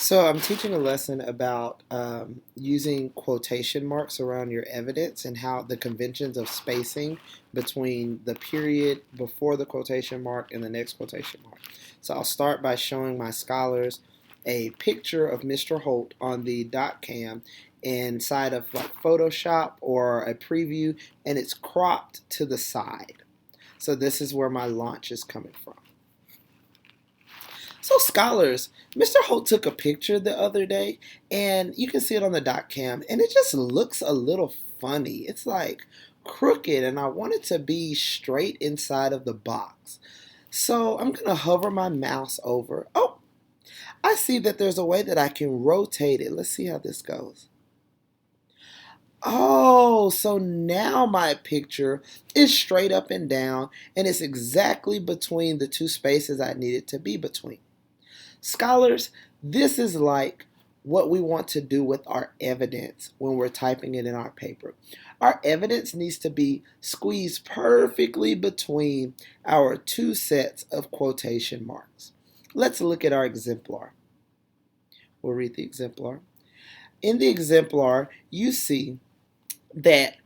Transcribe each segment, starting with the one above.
So I'm teaching a lesson about using quotation marks around your evidence and how the conventions of spacing between the period before the quotation mark and the next quotation mark. So I'll start by showing my scholars a picture of Mr. Holt on the dot cam inside of like Photoshop or a preview, and it's cropped to the side. So this is where my launch is coming from. So, scholars, Mr. Holt took a picture the other day, and you can see it on the dot cam, and it just looks a little funny. It's like crooked, and I want it to be straight inside of the box. So, I'm going to hover my mouse over. Oh, I see that there's a way that I can rotate it. Let's see how this goes. Oh, so now my picture is straight up and down, and it's exactly between the two spaces I need it to be between. Scholars, this is like what we want to do with our evidence when we're typing it in our paper. Our evidence needs to be squeezed perfectly between our two sets of quotation marks. Let's look at our exemplar. We'll read the exemplar. In the exemplar, you see that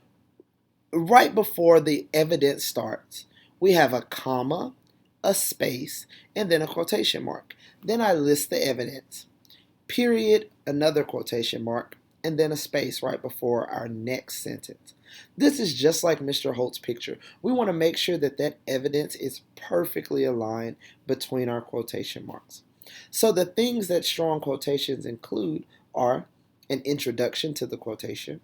right before the evidence starts, we have a comma, a space, and then a quotation mark. Then I list the evidence. Period, another quotation mark, and then a space right before our next sentence. This is just like Mr. Holt's picture. We want to make sure that that evidence is perfectly aligned between our quotation marks. So the things that strong quotations include are an introduction to the quotation,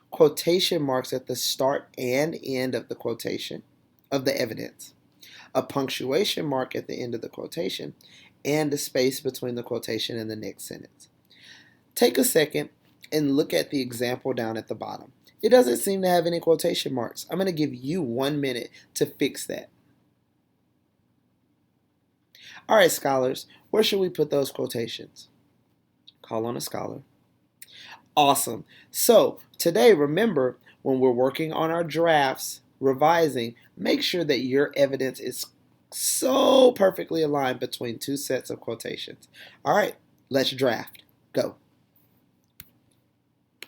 quotation marks at the start and end of the quotation, of the evidence, a punctuation mark at the end of the quotation, and a space between the quotation and the next sentence. Take a second and look at the example down at the bottom. It doesn't seem to have any quotation marks. I'm going to give you 1 minute to fix that. All right, scholars, where should we put those quotations? Call on a scholar. Awesome. So today, remember, when we're working on our drafts, revising, make sure that your evidence is so perfectly aligned between two sets of quotations. All right, let's draft. Go.